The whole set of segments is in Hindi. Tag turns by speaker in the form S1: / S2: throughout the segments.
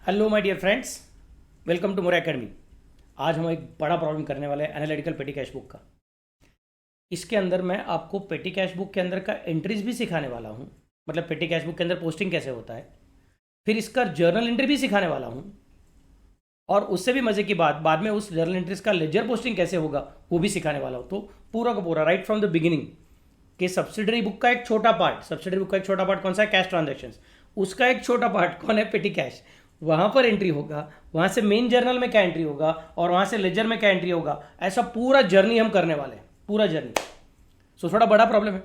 S1: Hello my dear friends, welcome to Mora academy. आज हम एक बड़ा प्रॉब्लम करने वाले हैं एनालिटिकल पेटी कैश बुक का। इसके अंदर मैं आपको पेटी कैश बुक के अंदर का एंट्रीज भी सिखाने वाला हूँ, मतलब पेटी कैश बुक के अंदर पोस्टिंग कैसे होता है, फिर इसका जर्नल एंट्री भी सिखाने वाला हूँ, और उससे भी मज़े की बात बाद में उस जर्नल एंट्रीज का लेजर पोस्टिंग कैसे होगा वो भी सिखाने वाला हूँ। तो पूरा का पूरा राइट फ्रॉम द बिगिनिंग कि सब्सिडरी बुक का एक छोटा पार्ट कौन सा है, कैश ट्रांजेक्शन्स, उसका एक छोटा पार्ट कौन है, पेटी कैश, वहाँ पर एंट्री होगा, वहाँ से मेन जर्नल में क्या एंट्री होगा और वहाँ से लेजर में क्या एंट्री होगा, ऐसा पूरा जर्नी हम करने वाले हैं, पूरा जर्नी। सो थोड़ा बड़ा प्रॉब्लम है,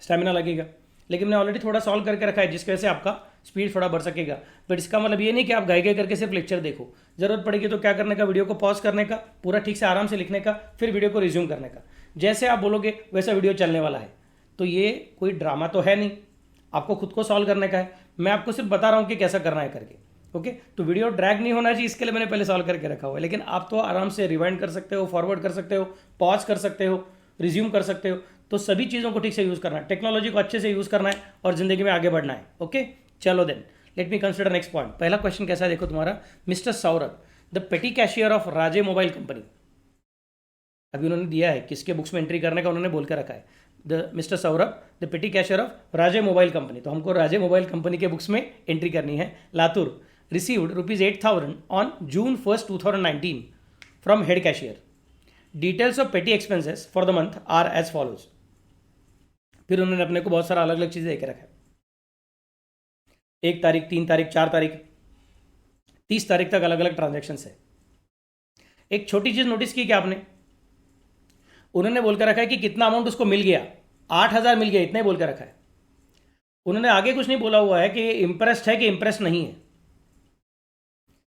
S1: स्टेमिना लगेगा, लेकिन मैंने ऑलरेडी थोड़ा सॉल्व करके रखा है जिसकी वजह से आपका स्पीड थोड़ा बढ़ सकेगा। बट इसका मतलब ये नहीं कि आप गाय करके सिर्फ लेक्चर देखो, जरूरत पड़ेगी तो क्या करने का, वीडियो को पॉज करने का, पूरा ठीक से आराम से लिखने का, फिर वीडियो को रिज्यूम करने का। जैसे आप बोलोगे वैसा वीडियो चलने वाला है। तो ये कोई ड्रामा तो है नहीं, आपको खुद को सॉल्व करने का है, मैं आपको सिर्फ बता रहा हूँ कि कैसा करना है करके। ओके, तो वीडियो ड्रैग नहीं होना चाहिए, इसके लिए मैंने पहले सॉल्व करके रखा हुआ है। लेकिन आप तो आराम से रिवाइंड कर सकते हो, फॉरवर्ड कर सकते हो, पॉज कर सकते हो, रिज्यूम कर सकते हो। तो सभी चीज़ों को ठीक से यूज़ करना है, टेक्नोलॉजी को अच्छे से यूज़ करना है और जिंदगी में आगे बढ़ना है। ओके, चलो then let me consider next point. पहला क्वेश्चन कैसा है देखो तुम्हारा, mister Saurabh the petty cashier of Raje mobile company. अभी उन्होंने दिया है किसके बुक्स में एंट्री करने का, उन्होंने बोल के रखा है the mister Saurabh the petty cashier of Raje mobile company. तो हमको राजे मोबाइल कंपनी के बुक्स में एंट्री करनी है। Latur received rupees 8,000 on June 1st, 2019 from head cashier. Details of petty expenses for the month are as follows. फिर उन्होंने अपने को बहुत सारा अलग अलग चीज़ें देके रखा है, 1 तारीख, 3 तारीख, 4 तारीख, 30 तारीख तक अलग अलग ट्रांजेक्शन है। एक छोटी चीज़ नोटिस की क्या आपने, उन्होंने बोल कर रखा है कि कितना अमाउंट उसको मिल गया, 8,000 मिल गया, इतना ही बोल कर रखा है। उन्होंने आगे कुछ नहीं बोला हुआ है कि इंप्रेस्ड है कि इंप्रेस नहीं है,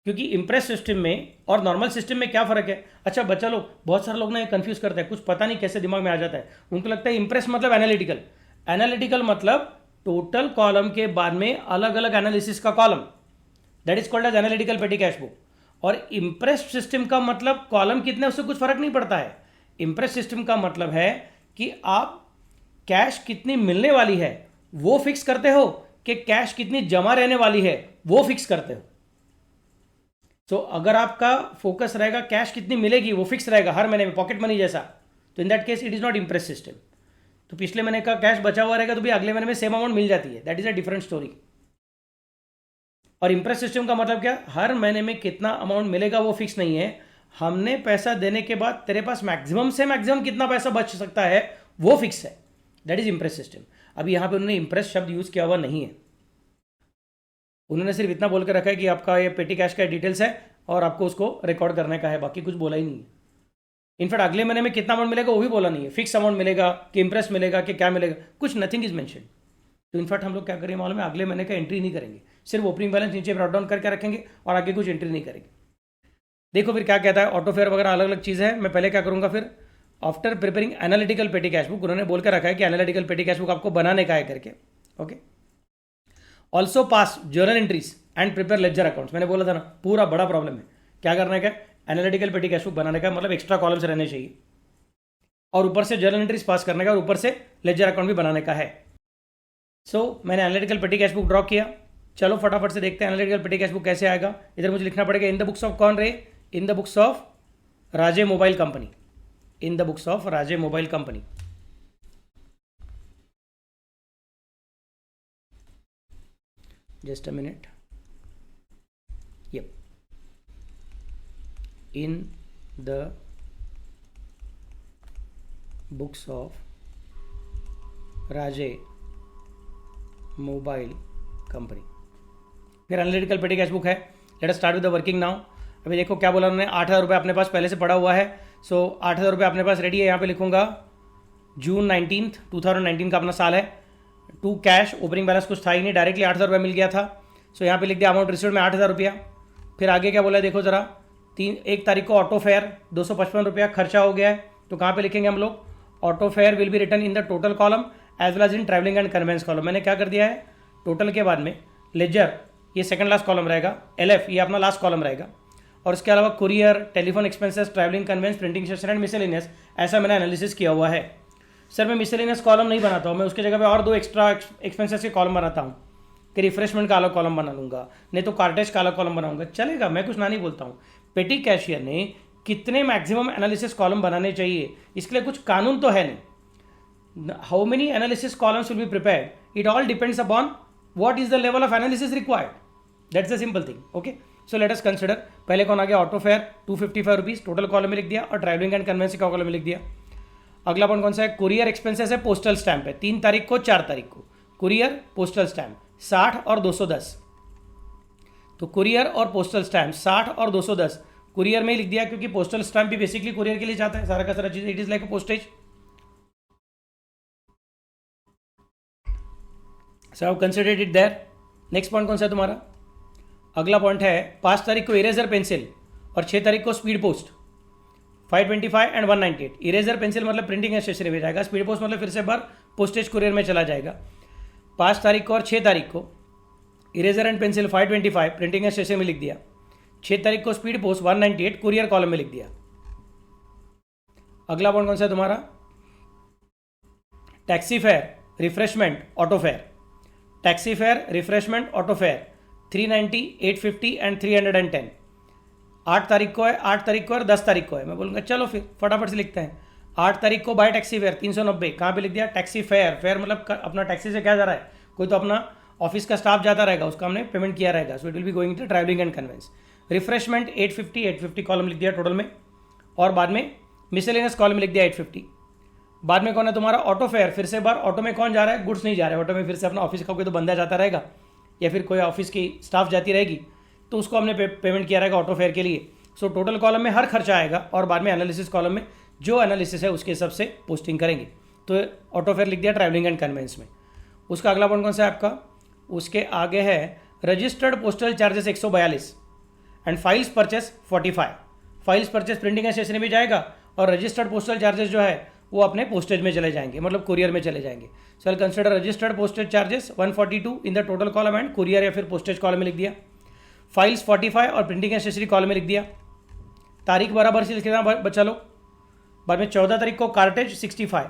S1: क्योंकि इंप्रेस सिस्टम में और नॉर्मल सिस्टम में क्या फर्क है। अच्छा बच्चा लोग, बहुत सारे लोग ना कंफ्यूज करते हैं, कुछ पता नहीं कैसे दिमाग में आ जाता है, उनको लगता है इंप्रेस मतलब एनालिटिकल, एनालिटिकल मतलब टोटल कॉलम के बाद में अलग अलग एनालिसिस का column, that is called as analytical petty cash book. और इंप्रेस सिस्टम का मतलब कॉलम कितने उससे कुछ फर्क नहीं पड़ता है। इंप्रेस सिस्टम का मतलब है कि आप कैश कितनी मिलने वाली है वो फिक्स करते हो, कि कैश कितनी जमा रहने वाली है वो फिक्स करते हो। तो अगर आपका फोकस रहेगा कैश कितनी मिलेगी वो फिक्स रहेगा हर महीने में, पॉकेट मनी जैसा, तो in that case it is not Impress system. तो पिछले महीने का कैश बचा हुआ रहेगा तो भी अगले महीने में सेम अमाउंट मिल जाती है, that is a different story. और इंप्रेस सिस्टम का मतलब क्या, हर महीने में कितना अमाउंट मिलेगा वो फिक्स नहीं है, हमने पैसा देने के बाद तेरे पास मैक्सिमम से मैक्सिमम कितना पैसा बच सकता है वो फिक्स है, दैट इज इंप्रेस सिस्टम। अभी यहां पे उन्होंने इंप्रेस शब्द यूज किया हुआ नहीं है, उन्होंने सिर्फ इतना बोल कर रखा है कि आपका ये पेटी कैश का डिटेल्स है और आपको उसको रिकॉर्ड करने का है, बाकी कुछ बोला ही नहीं है। इनफैक्ट अगले महीने में कितना अमाउंट मिलेगा वो भी बोला नहीं है, फिक्स अमाउंट मिलेगा कि इंप्रेस मिलेगा कि क्या मिलेगा, कुछ नथिंग इज मेंशन। तो इनफैक्ट हम लोग क्या करेंगे मालूम है, अगले महीने का एंट्री नहीं करेंगे, सिर्फ ओपनिंग बैलेंस नीचे ब्रॉट डाउन करके रखेंगे और आगे कुछ एंट्री नहीं करेंगे। देखो फिर क्या कहता है, ऑटो फेयर वगैरह अलग अलग चीज़ है। मैं पहले क्या करूँगा, फिर after preparing analytical petty cash book, उन्होंने बोल कर रखा है कि एनालिटिकल पेटी कैश बुक आपको बनाने का है करके। Okay, also pass journal entries and prepare ledger accounts. मैंने बोला था ना पूरा बड़ा प्रॉब्लम है, क्या करने का, एनालिटिकल पेटी कैश बुक बनाने का, मतलब एक्स्ट्रा कॉलम्स रहने चाहिए और ऊपर से जर्नल एंट्रीज पास करने का और ऊपर से लेजर अकाउंट भी बनाने का है। सो मैंने analytical petty cash book draw किया। चलो फटाफट से देखते हैं एनालिटिकल पेटी कैश बुक कैसे आएगा। इधर मुझे लिखना पड़ेगा इन द बुक्स ऑफ कौन रहे, इन the books of Raje mobile company, in the books of Raje mobile company. Just a minute, yep, in the books of Raje mobile company. फिर एनालिटिकल पेटी कैश बुक है, let us start with the working now. अभी देखो क्या बोला उन्होंने, 8,000 रुपये अपने पास पहले से पड़ा हुआ है। सो 8,000 रुपये अपने पास रेडी है, यहाँ पे लिखूंगा जून 19, 2019 का अपना साल है। टू कैश, ओपनिंग बैलेंस कुछ था ही नहीं, डायरेक्टली 8,000 रुपये मिल गया था। सो यहाँ पे लिख दिया अमाउंट रिसीव्ड में 8,000 रुपया। फिर आगे क्या बोला है देखो जरा, 1 तारीख को ऑटो फेयर 255 रुपया खर्चा हो गया है, तो कहाँ पे लिखेंगे हम लोग, auto fare will be return in the total column as well as in travelling and conveyance column. मैंने क्या कर दिया है, टोटल के बाद में लेजर ये सेकंड लास्ट कॉलम रहेगा, LF ये अपना लास्ट कॉलम रहेगा, और इसके अलावा courier, telephone expenses, travelling conveyance, printing session and miscellaneous, ऐसा मैंने एनालिसिस किया हुआ है। सर मैं मिसलेनियस कॉलम नहीं बनाता हूँ, मैं उसकी जगह पे और 2 एक्स्ट्रा एक्सपेंसेस के कॉलम बनाता हूँ। कि रिफ्रेशमेंट का अलग कॉलम बना लूँगा, नहीं तो कार्टेज का अलग कॉलम बनाऊंगा, चलेगा, मैं कुछ ना नहीं बोलता हूँ। पेटी कैशियर ने कितने मैक्सिमम एनालिसिस कॉलम बनाने चाहिए, इसके लिए कुछ कानून तो है नहीं। How many analysis columns will be prepared, it all depends upon what is the level of analysis required, that's the simple thing. Okay, so let us consider, पहले कौन आ गया, auto fair 255 rupees total column में लिख दिया, और ट्रैवलिंग एंड कन्वेंस का कॉलम में लिख दिया। अगला पॉइंट कौन सा है, कुरियर एक्सपेंसेस है, पोस्टल स्टैंप है, 3 तारीख को 4 तारीख को, कुरियर पोस्टल स्टैंप 60 और 210, तो कुरियर और पोस्टल स्टैंप 60 और 210 कुरियर में ही लिख दिया, क्योंकि पोस्टल स्टैंप भी बेसिकली कुरियर के लिए जाता है, सारा का सारा चीज, it is like a postage. So consider it there. Next point कौन सा है तुम्हारा, अगला पॉइंट है 5 तारीख को इरेजर पेंसिल और 6 तारीख को speed post 525 and 198। Eraser pencil मतलब प्रिंटिंग एंड स्टेशनरी में जाएगा, स्पीड पोस्ट मतलब फिर से बार पोस्टेज कुरियर में चला जाएगा। 5 तारीख को और 6 तारीख को eraser and pencil 525 printing and stationery में लिख दिया, 6 तारीख को स्पीड पोस्ट 198 कुरियर कॉलम में लिख दिया। अगला पॉइंट कौन सा है तुम्हारा, taxi fare refreshment auto fair, taxi fare refreshment auto fair 390, 850 and 310। 8 तारीख को है, 8 तारीख को और 10 तारीख को है। मैं बोलूँगा चलो फिर फटाफट से लिखते हैं। 8 तारीख को बाय टैक्सी फेयर 390, कहाँ पे लिख दिया, टैक्सी फेयर, फेयर मतलब अपना टैक्सी से क्या जा रहा है, कोई तो अपना ऑफिस का स्टाफ जाता रहेगा, उसका हमने पेमेंट किया रहेगा, so it will be going to travelling and conveyance. Refreshment 850 column लिख दिया टोटल में, और बाद में मिसलेनियस कॉलम में लिख दिया 850। बाद में कौन है तुम्हारा, ऑटो फेयर, फिर से बार ऑटो में कौन जा रहा है, गुड्स नहीं जा रहा है, ऑटो में फिर से अपना ऑफिस का कोई तो बंदा जाता रहेगा, या फिर कोई ऑफिस की स्टाफ जाती रहेगी, तो उसको हमने पेमेंट किया रहेगा ऑटो फेयर के लिए। सो टोटल कॉलम में हर खर्चा आएगा, और बाद में एनालिसिस कॉलम में जो एनालिसिस है उसके हिसाब से पोस्टिंग करेंगे। तो ऑटो फेयर लिख दिया ट्रैवलिंग एंड कन्वेंस में। उसका अगला पॉइंट कौन सा है आपका, उसके आगे है registered postal charges 142 and files purchase 45। Files purchase printing and stationery में जाएगा, और रजिस्टर्ड पोस्टल चार्जेस जो है वो अपने पोस्टेज में चले जाएंगे, मतलब कुरियर में चले जाएंगे। So I consider registered postage charges 142 in the total column and courier या फिर पोस्टेज कॉलम में लिख दिया। फाइल्स 45 और प्रिंटिंग एंड स्टेशनरी कॉलम में लिख दिया। तारीख बराबर से लिखना बच्चा लोग। बाद में 14 तारीख को कार्टेज 65,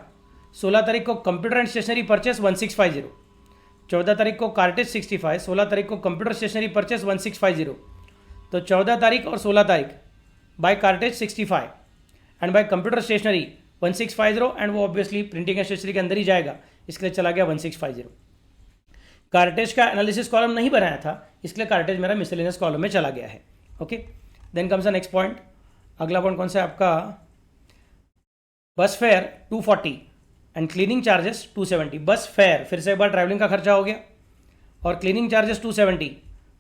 S1: 16 तारीख को कंप्यूटर एंड स्टेशनरी परचेस 1650, 14 तारीख को कार्टेज 65, 16 तारीख को कंप्यूटर स्टेशनरी परचेस 1650। तो 14 तारीख और 16 तारीख by cartage 65 and by computer stationery 1650, and वो ऑब्वियसली प्रिंटिंग एंड स्टेशनरी के अंदर ही जाएगा, इसके लिए चला गया 1650। कार्टेज का एनालिसिस कॉलम नहीं बनाया था, इसलिए कार्टेज मेरा मिसलेनियस कॉलम में चला गया है। Okay, then comes the next point. अगला पॉइंट कौन सा है आपका, बस फेयर 240 एंड क्लीनिंग चार्जेस 270। बस फेयर फिर से एक बार ट्रैवलिंग का खर्चा हो गया, और क्लीनिंग चार्जेस 270,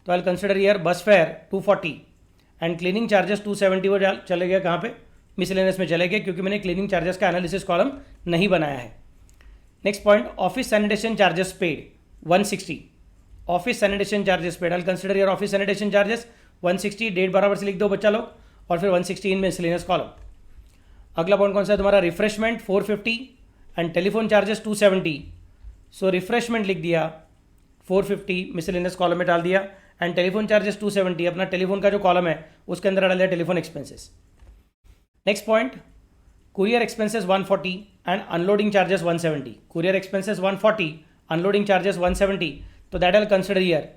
S1: तो आई कंसिडर ईयर बस फेयर 240 एंड क्लीनिंग चार्जेस 270 वो चले गया कहाँ पे, मिसलेनियस में चले गए, क्योंकि मैंने क्लीनिंग चार्जेस का एनालिसिस कॉलम नहीं बनाया है। Next point, office sanitation charges paid 160, office sanitation charges paid, I consider your office sanitation charges 160, date बराबर से लिख दो बच्चा लोग, और फिर 160 इन मिसलेनियस कॉलम। अगला पॉइंट कौन सा है तुम्हारा, refreshment 450 and telephone charges 270। So refreshment लिख दिया 450 मिसलेनियस कॉलम में डाल दिया, एंड टेलीफोन चार्जेस 270 अपना टेलीफोन का जो कॉलम है उसके अंदर डाल दिया telephone expenses. Next point, courier expenses 140 and unloading charges 170। Courier expenses 140, unloading charges 170, तो that I consider year.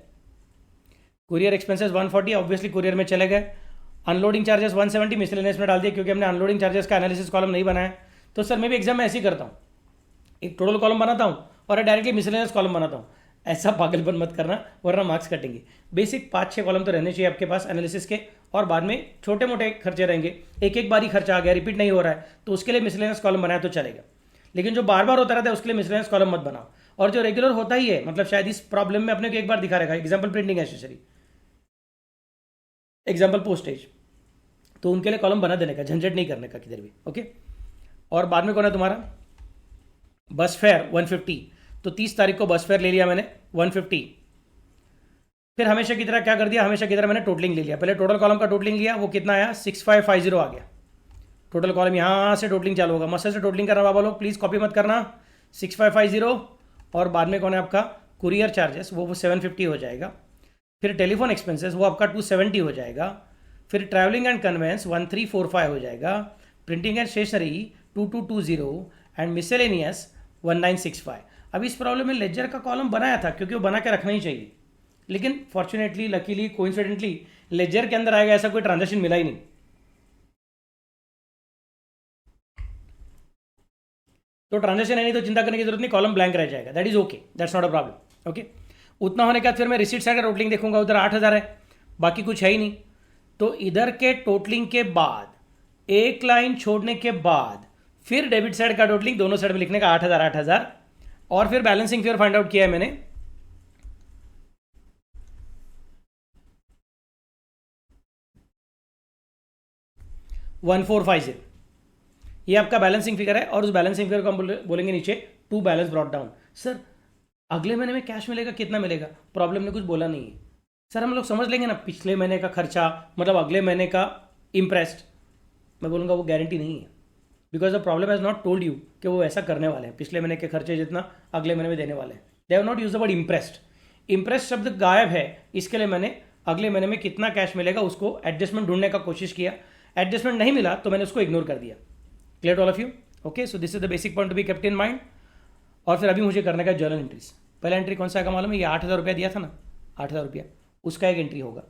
S1: Courier expenses 140 obviously courier में चले गए, अनलोडिंग चार्जेस 170 मिसलेनियस में डाल दिया, क्योंकि हमने अनलोडिंग चार्जेस का एनालिसिस कॉलम नहीं बनाया। तो सर मैं भी एग्जाम में ऐसे ही करता हूँ, एक टोटल कॉलम बनाता हूँ और डायरेक्टली मिसलेनियस कॉलम बनाता हूँ। ऐसा पागलपन मत करना, वरना मार्क्स कटेंगे। बेसिक 5-6 कॉलम तो रहने चाहिए आपके पास एनालिसिस के, और बाद में छोटे मोटे खर्चे रहेंगे, एक एक बार ही खर्चा आ गया, रिपीट नहीं हो रहा है, तो उसके लिए मिसलेनियस कॉलम बनाया तो चलेगा। लेकिन जो बार बार होता रहता है उसके लिए मिसलेनियस कॉलम मत बनाओ। और जो रेगुलर होता ही है, मतलब शायद इस प्रॉब्लम में अपने को एक बार दिखा रहेगा, example printing accessory, example postage, तो उनके लिए कॉलम बना देने का, झंझट नहीं करने का किधर भी। ओके, और बाद में कौन है तुम्हारा, बस फेयर 150, तो 30 तारीख को बस फेयर ले लिया मैंने 150। फिर हमेशा की तरह क्या कर दिया, हमेशा की तरह मैंने टोटलिंग ले लिया। पहले टोटल कॉलम का टोटलिंग लिया, वो कितना आया 6550 आ गया। टोटल कॉलम यहाँ से टोटलिंग चालू होगा, मस्त से टोटलिंग करना बाबा लोग, प्लीज़ कॉपी मत करना। 6550, और बाद में कौन है आपका कुरियर चार्जेस, वो 750 हो जाएगा। फिर टेलीफोन एक्सपेंसेस वो आपका 270 हो जाएगा। फिर ट्रैवलिंग एंड कन्वेंस 1345 हो जाएगा। Printing and stationery 2220 and miscellaneous 1965। अब इस प्रॉब्लम में लेजर का कॉलम बनाया था क्योंकि वो बना के रखना ही चाहिए, लेकिन फॉर्चुनेटली, लकीली, कोइंसिडेंटली लेजर के अंदर आएगा ऐसा कोई ट्रांजेक्शन मिला ही नहीं। तो ट्रांजेक्शन है नहीं तो चिंता करने की जरूरत नहीं, कॉलम ब्लैंक रह जाएगा, that is okay, that's not a problem. Okay, उतना होने के बाद फिर मैं रिसीट साइड का टोटलिंग देखूंगा, उधर 8,000 है, बाकी कुछ है ही नहीं। तो इधर के टोटलिंग के बाद एक लाइन छोड़ने के बाद फिर डेबिट साइड का टोटलिंग दोनों साइड में लिखने का 8,000 8,000, और फिर बैलेंसिंग फिगर फाइंड आउट किया है मैंने। $1450 ये आपका बैलेंसिंग फिगर है, और उस बैलेंसिंग फिगर को हम बोलेंगे नीचे to balance brought down. Sir अगले महीने में कैश मिलेगा, कितना मिलेगा? प्रॉब्लम ने कुछ बोला नहीं है सर, हम लोग समझ लेंगे ना पिछले महीने का खर्चा मतलब अगले महीने का इंप्रेस्ड। मैं बोलूँगा वो गारंटी नहीं है, because the problem has not told you कि वो ऐसा करने वाले हैं, पिछले महीने के खर्चे जितना अगले महीने में देने वाले हैं। They have not use the word impressed, impressed शब्द गायब है, इसके लिए मैंने अगले महीने में कितना कैश मिलेगा उसको एडजस्टमेंट ढूंढने का कोशिश किया, एडजस्टमेंट नहीं मिला तो मैंने उसको इग्नोर कर दिया। Clear to all of you? Okay, so this is the basic point to be kept in mind. और फिर अभी मुझे करने का जर्नल एंट्रीज। पहला एंट्री कौन सा है मालूम है? ये 8,000 रुपया दिया था ना, 8,000 रुपया, उसका एक एंट्री होगा।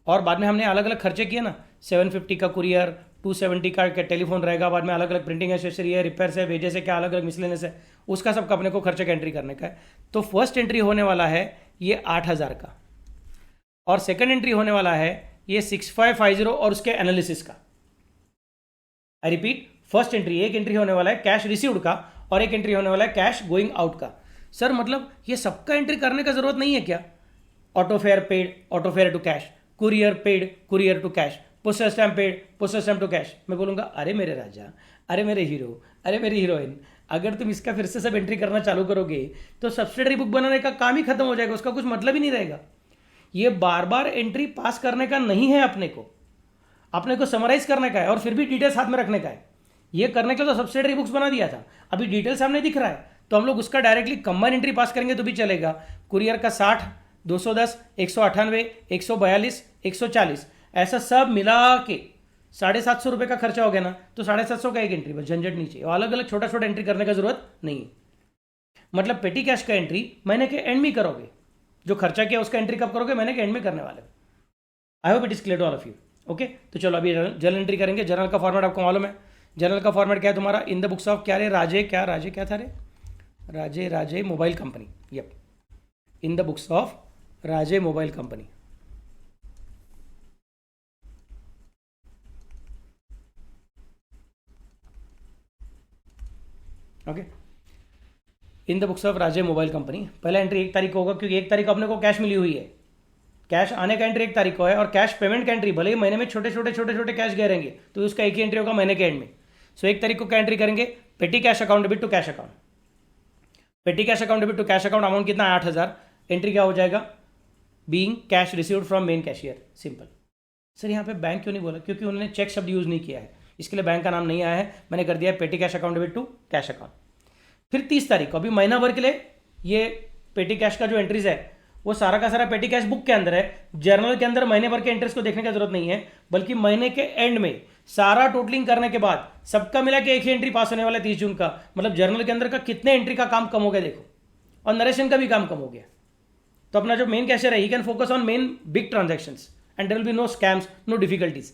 S1: और बाद में हमने अलग अलग खर्चे किए ना, 750 का कुरियर, 270 का टेलीफोन रहेगा, बाद में अलग अलग प्रिंटिंग एसेसरी है, रिपेयर है, वेजेस है, क्या अलग अलग मिसलेनियस है, उसका सबका अपने को खर्चे का एंट्री करने का है। तो फर्स्ट एंट्री होने वाला है ये 8,000 का, और सेकंड एंट्री होने वाला है ये 6550 और उसके एनालिसिस का। आई रिपीट, फर्स्ट एंट्री, एक एंट्री होने वाला है कैश रिसीव्ड का, और एक एंट्री होने वाला है कैश गोइंग आउट का। सर मतलब ये सबका एंट्री करने का जरूरत नहीं है क्या? Auto fare paid, auto fare to cash, courier paid, courier to cash, postal stamp paid, postal stamp to cash. मैं बोलूंगा अरे मेरे राजा, अरे मेरे हीरो, अरे मेरी हीरोइन, अगर तुम इसका फिर से सब एंट्री करना चालू करोगे तो सब्सिडरी बुक बनाने का काम ही खत्म हो जाएगा, उसका कुछ मतलब ही नहीं रहेगा। ये बार बार एंट्री पास करने का नहीं है, अपने को समराइज करने का है, और फिर भी डिटेल्स हाथ में रखने का है। ये करने के लिए तो सब्सिडरी बुक्स बना दिया था, अभी डिटेल सामने दिख रहा है, तो हम लोग उसका डायरेक्टली कंबाइन एंट्री पास करेंगे तो भी चलेगा। कुरियर का 60, 210, 198, 142, 140, ऐसा सब मिला के 750 रुपये का खर्चा हो गया ना, तो 750 का एक एंट्री, बस झंझट नहीं चाहिए, अलग अलग छोटा छोटा एंट्री करने का जरूरत नहीं है। मतलब पेटी कैश का एंट्री महीने के एंड में करोगे, जो खर्चा किया उसका एंट्री कब करोगे? महीने के एंड में करने वाले। I hope it is clear to all of you. Okay, तो चलो अभी जर्नल एंट्री करेंगे। जर्नल का फॉर्मेट आपको मालूम है, जर्नल का फॉर्मेट क्या है तुम्हारा? इन द बुक्स ऑफ क्या रे राजे, क्या राजे क्या था रे? Raje mobile company. Yup, in the books of Raje mobile company. Okay, in the books of Raje mobile company. पहला एंट्री 1 तारीख को होगा, क्योंकि 1 तारीख को अपने को कैश मिली हुई है। कैश आने का एंट्री 1 तारीख को है, और कैश पेमेंट का एंट्री भले ही महीने में छोटे छोटे कैश गए रहेंगे तो उसका एक ही एंट्री होगा महीने के एंड में। सो 1 तारीख को क्या एंट्री करेंगे? Petty cash account debit to cash account. Petty cash account debit to cash account, amount कितना है? 8,000। एंट्री क्या हो जाएगा? Being cash received from main cashier. Simple. Sir यहाँ पे बैंक क्यों नहीं बोला? क्योंकि उन्होंने चेक शब्द यूज नहीं किया है, इसके लिए बैंक का नाम नहीं आया है, मैंने कर दिया है petty cash account debit to cash account. फिर 30 तारीख को, अभी महीना भर के लिए ये पेटी कैश का जो एंट्रीज है वो सारा का सारा पेटी कैश बुक के अंदर है। जर्नल के अंदर महीने भर के एंट्रीज को देखने की जरूरत नहीं है, बल्कि महीने के एंड में सारा टोटलिंग करने के बाद सबका मिला के एक ही एंट्री पास होने वाला है 30 जून का। मतलब जर्नल के अंदर का कितने एंट्री का काम कम हो गया देखो, और नरेशन का भी काम कम हो गया। तो अपना जो मेन कैशियर है he can focus on main big transactions and there will be no scams, no difficulties.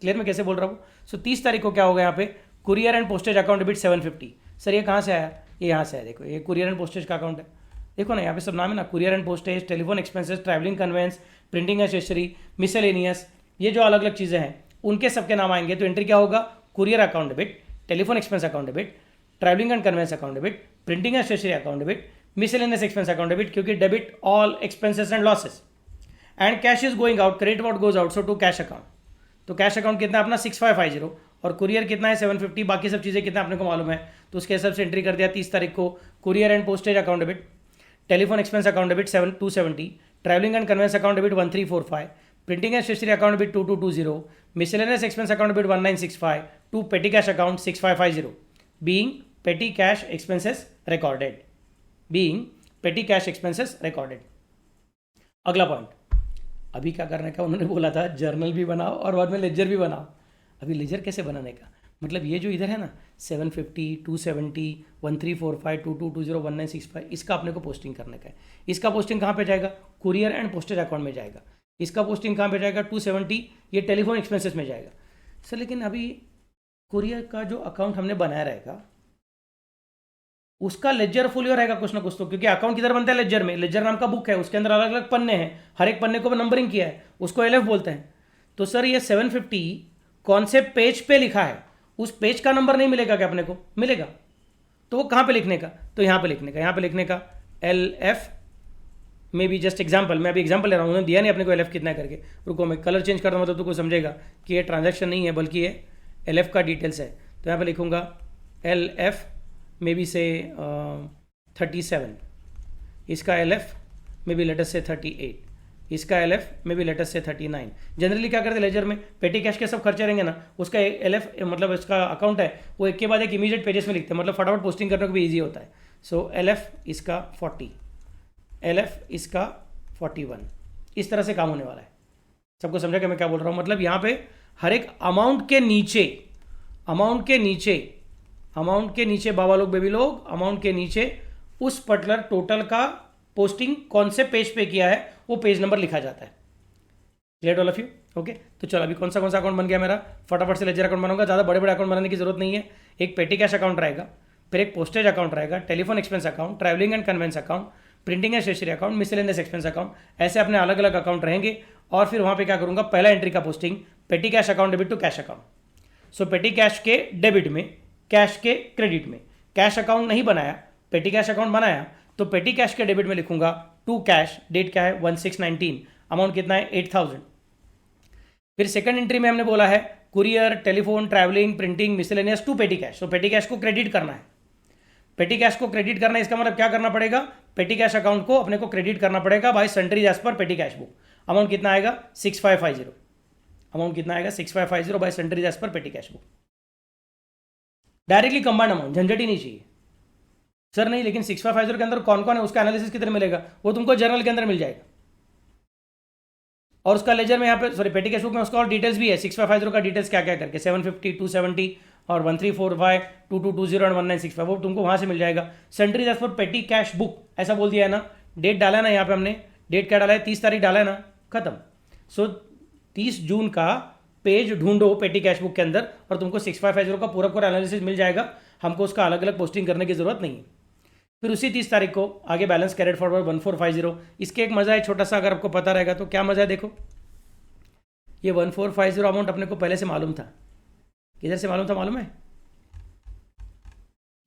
S1: Clear मैं कैसे बोल रहा हूँ? सो 30 तारीख को क्या होगा यहाँ पे? Courier and postage account debit 750। Sir ये कहाँ से आया? ये यहाँ से आया, देखो ये कुरियर एंड पोस्टेज का अकाउंट है, देखो ना यहाँ पे सब नाम है ना, courier and postage, telephone expenses, travelling conveyance, printing accessory, miscellaneous, ये जो अलग अलग चीज़ें हैं उनके सबके नाम आएंगे। तो एंट्री क्या होगा? Courier account debit, telephone expense account debit, travelling and conveyance account debit, printing accessory account debit, miscellaneous expense account debit, क्योंकि debit all expenses and losses, and cash is going out, credit what goes out, so to cash account. तो कैश अकाउंट कितना अपना 6550, और कुरियर कितना है 750, बाकी सब चीज़ें कितना अपने को मालूम है, तो उसके हिसाब से एंट्री कर दिया 30 तारीख को। Courier and postage account debit, telephone expense account debit 270, travelling and conveyance account debit 1345, printing and stationery account debit 2220, miscellaneous expense account debit 1965, to petty cash account 6550, being petty cash expenses recorded, being petty cash expenses recorded. अगला पॉइंट, अभी क्या करने का उन्होंने बोला था, जर्नल भी बनाओ और बाद में लेजर भी बनाओ। अभी लेजर कैसे बनाने का? मतलब ये जो इधर है ना 750, 270, 1345, 2220, 1965, इसका अपने को पोस्टिंग करने का है। इसका पोस्टिंग कहाँ पे जाएगा? कुरियर एंड पोस्टेज अकाउंट में जाएगा। इसका पोस्टिंग कहाँ पे जाएगा? 270, ये टेलीफोन एक्सपेंसेस में जाएगा। सर लेकिन अभी कुरियर का जो अकाउंट हमने बनाया रहेगा उसका लेजर फोलियो रहेगा कुछ ना कुछ तो, क्योंकि अकाउंट किधर बनता है? लेजर में। लेजर नाम का बुक है, उसके अंदर अलग अलग पन्ने हैं, हर एक पन्ने को नंबरिंग किया है, उसको एलएफ बोलते हैं। तो सर ये 750 कौन से पेज पे लिखा है, उस पेज का नंबर नहीं मिलेगा क्या अपने को? मिलेगा। तो वो कहाँ पे लिखने का? तो यहाँ पे लिखने का। यहाँ पे लिखने का एल एफ में भी जस्ट एग्जाम्पल, मैं अभी एग्जाम्पल ले रहा हूँ, उन्होंने दिया नहीं अपने को एल एफ कितना करके। रुको मैं कलर चेंज कर दूँ मतलब तो कोई समझेगा कि ये ट्रांजैक्शन नहीं है बल्कि ये एल एफ का डिटेल्स है। तो यहाँ पे लिखूँगा एल एफ में भी से 37, इसका एल एफ में भी लेटेस्ट से 38, इसका एल एफ में भी लेटेस्ट से 39। जनरली क्या करते हैं लेजर में? पेटी कैश के सब खर्चे रहेंगे ना, उसका एल एफ मतलब इसका अकाउंट है वो एक के बाद एक इमीडिएट पेजेस में लिखते हैं, मतलब फटाफट पोस्टिंग करने को भी ईजी होता है। सो एल एफ इसका 40, एल एफ इसका 41, इस तरह से काम होने वाला है। सबको समझा कि मैं क्या बोल रहा हूँ? मतलब यहाँ पे हर एक अमाउंट के नीचे बाबा लोग बेबी लोग, अमाउंट के नीचे उस पर्टिकुलर टोटल का पोस्टिंग कौन से पेज पे किया है वो पेज नंबर लिखा जाता है। Clear all of you? Okay, तो चलो अभी कौन सा अकाउंट बन गया मेरा? फटाफट से लेजर अकाउंट बनाऊंगा, ज़्यादा बड़े बड़े अकाउंट बनाने की जरूरत नहीं है। एक पेटी कैश अकाउंट रहेगा, फिर एक पोस्टेज अकाउंट रहेगा, telephone expense account, travelling and conveyance account, printing and stationery account, miscellaneous expense account, ऐसे अपने अलग अलग अकाउंट रहेंगे। और फिर वहाँ पे क्या करूँगा? पहला एंट्री का posting petty cash account debit to cash account. So petty cash के डेबिट में, कैश के क्रेडिट में। कैश अकाउंट नहीं बनाया, पेटी कैश अकाउंट बनाया, तो पेटी कैश के डेबिट में लिखूंगा टू कैश, डेट क्या है 1619, अमाउंट कितना है 8000। फिर सेकंड एंट्री में हमने बोला है courier, telephone, travelling, printing, miscellaneous to petty cash. तो पेटी कैश को क्रेडिट करना है। पेटी कैश को क्रेडिट करना है, इसका मतलब क्या करना पड़ेगा? पेटी कैश अकाउंट को अपने को क्रेडिट करना पड़ेगा bye सन्ट्रीज as per petty cash book. Amount कितना आएगा? 6550। अमाउंट कितना आएगा? 6550 bye सन्ट्रीज as per petty cash book. Directly combined amount, झंझट ही नहीं चाहिए सर। नहीं, लेकिन 6550 के अंदर कौन कौन है उसका एनालिसिस किधर मिलेगा? वो तुमको जर्नल के अंदर मिल जाएगा, और उसका लेजर में यहाँ पे पेटी कैश बुक में उसका और डिटेल्स भी है 6550 का डिटेल्स क्या क्या करके 750, 270 और 1345, 2220 और 1965, वो तुमको वहां से मिल जाएगा। सन्ट्रीज as per petty cash book ऐसा बोल दिया है ना, डेट डाला है ना, यहाँ पे हमने डेट क्या डाला है? 30 तारीख डाला है ना, खत्म। सो 30 जून का पेज ढूंढो पेटी कैश बुक के अंदर और तुमको 6550 का पूरा एनालिसिस मिल जाएगा। हमको उसका अलग अलग पोस्टिंग करने की जरूरत नहीं है। फिर उसी 30 तारीख को आगे बैलेंस कैरेट फॉरवर्ड 1450। इसके एक मजा है छोटा सा, अगर आपको पता रहेगा तो। क्या मजा है? देखो ये 1450 अमाउंट अपने को पहले से मालूम था। किधर से मालूम था मालूम है?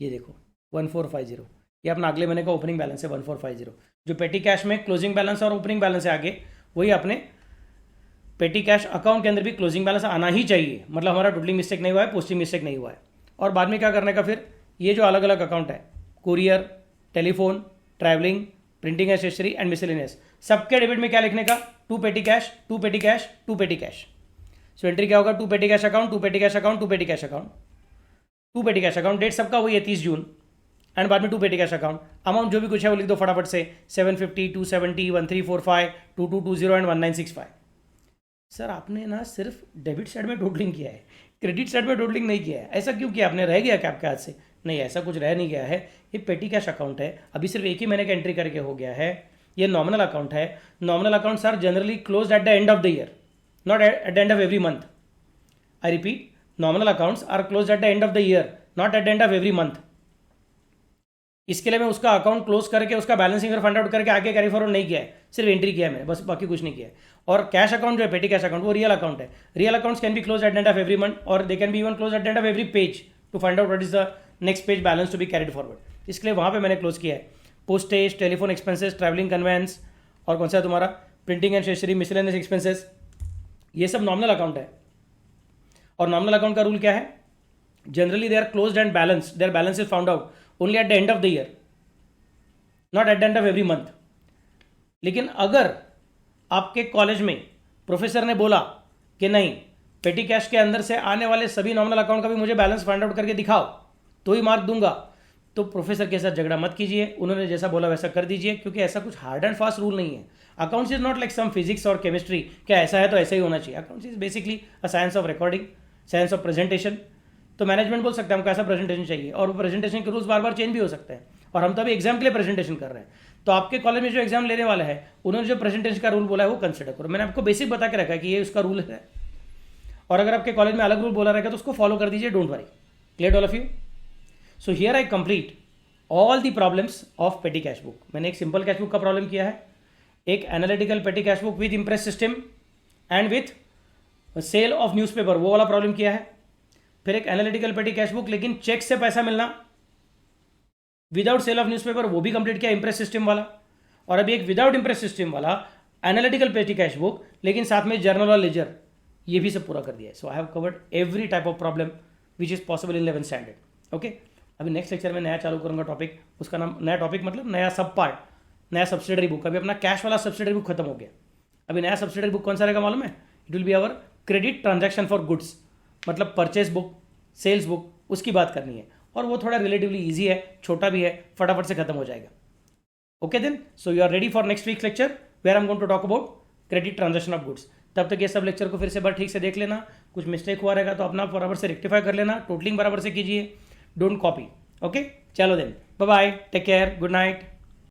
S1: ये देखो 1450, ये अपना अगले महीने का ओपनिंग बैलेंस है 1450। जो पेटी कैश में क्लोजिंग बैलेंस और ओपनिंग बैलेंस है आगे, वही अपने पेटी कैश अकाउंट के अंदर भी क्लोजिंग बैलेंस आना ही चाहिए। मतलब हमारा टोटलिंग मिस्टेक नहीं हुआ है, पोस्टिंग मिस्टेक नहीं हुआ है। और बाद में क्या करने का? फिर ये जो अलग अलग अकाउंट है, courier, telephone, travelling, printing and stationery and miscellaneous, सबके डेबिट में क्या लिखने का? To petty cash, to petty cash, to petty cash. So entry क्या होगा? To petty cash account, to petty cash account, to petty cash account, to petty cash account. Date सबका वही है 30 जून, एंड बाद में to petty cash account. Amount जो भी कुछ है वो लिख दो फटाफट से 750, 270, 1345, 2220 एंड 1965। सर आपने ना सिर्फ डेबिट साइड में टोटलिंग किया है, क्रेडिट साइड में टोटलिंग नहीं किया है। ऐसा क्यों किया आपने? रह गया क्या आपके हाथ से? नहीं, ऐसा कुछ रह नहीं गया है। ये पेटी कैश अकाउंट है, अभी सिर्फ एक ही महीने का एंट्री करके हो गया है। ये नॉमिनल अकाउंट है। Nominal account sir generally close at the end of the year, not at the end of every month. I repeat, nominal accounts are close at the end of the year, not at the end of every month. इसके लिए मैं उसका अकाउंट क्लोज करके उसका बैलेंसिंग और फंड आउट करके आगे कैरी फॉरवर्ड नहीं किया है, सिर्फ एंट्री किया है मैंने, बस बाकी कुछ नहीं किया है। और कैश अकाउंट जो है पेटी कैश अकाउंट, वो रियल अकाउंट है। Real accounts can be close at the end of every month और they can be even close at the end of every page to find out what is the next page balance to be carried forward. इसके लिए वहाँ पे मैंने क्लोज किया है postage, telephone expenses, travelling conveyance और कौन सा है तुम्हारा printing and stationery, miscellaneous expenses, ये सब नॉमिनल अकाउंट है। और नॉमिनल अकाउंट का रूल क्या है? Generally they are closed and balance, their balance is found out only at the end of the year, not at the end of every month. लेकिन अगर आपके कॉलेज में प्रोफेसर ने बोला कि नहीं, पेटी कैश के अंदर से आने वाले सभी नॉमिनल अकाउंट का भी मुझे बैलेंस फाइंड आउट करके दिखाओ तो ही मार्क दूंगा, तो प्रोफेसर के साथ झगड़ा मत कीजिए, उन्होंने जैसा बोला वैसा कर दीजिए, क्योंकि ऐसा कुछ हार्ड एंड फास्ट रूल नहीं है। Accounts is not like some physics और केमिस्ट्री, क्या ऐसा है तो ऐसा ही होना चाहिए। Accounts is basically a science of recording, science of presentation, तो मैनेजमेंट बोल सकता है हमको ऐसा प्रेजेंटेशन चाहिए, और वो प्रेजेंटेशन के रूल्स बार बार चेंज भी हो सकते हैं, और हम तो अभी एग्जाम के लिए प्रेजेंटेशन कर रहे हैं। तो आपके कॉलेज में जो एग्जाम लेने वाला है उन्होंने जो प्रेजेंटेशन का रूल बोला है वो कंसिडर करो। मैंने आपको बेसिक बता के रखा है कि ये उसका रूल है, और अगर आपके कॉलेज में अलग रूल बोला रहेगा तो उसको फॉलो कर दीजिए, don't worry. Clear all of you? So here I complete all the problems of petty cash book. मैंने एक सिंपल कैश बुक का प्रॉब्लम किया है, एक analytical petty cash book with imprest system and with sale of newspaper, वो वाला प्रॉब्लम किया है। फिर एक एनालिटिकल पेटी कैश बुक लेकिन चेक से पैसा मिलना विदाउट सेल ऑफ न्यूज़पेपर, वो भी कंप्लीट किया इंप्रेस सिस्टम वाला। और अभी एक विदाउट इंप्रेस सिस्टम वाला एनालिटिकल पेटी कैश बुक लेकिन साथ में जर्नल और लेजर, ये भी सब पूरा कर दिया है। So I have covered every type of problem which is possible in 11th standard. Okay, अभी नेक्स्ट लेक्चर में नया चालू करूंगा टॉपिक, उसका नाम, नया टॉपिक मतलब नया सब पार्ट, नया सब्सिडरी बुक। अभी अपना कैश वाला सब्सिडरी बुक खत्म हो गया, अभी नया सब्सिडरी बुक कौन सा रहेगा मालूम है? It will be our credit transaction for goods, मतलब परचेज बुक, सेल्स बुक, उसकी बात करनी है। और वो थोड़ा रिलेटिवली ईजी है, छोटा भी है, फटाफट से खत्म हो जाएगा। Okay then, so you are ready for next week lecture where I am going to talk about credit transaction of goods. तब तक ये सब लेक्चर को फिर से बार ठीक से देख लेना, कुछ मिस्टेक हुआ रहेगा तो अपना बराबर से रेक्टिफाई कर लेना, टोटलिंग बराबर से कीजिए, डोंट कॉपी। ओके, चलो then, bye bye, take care, good night.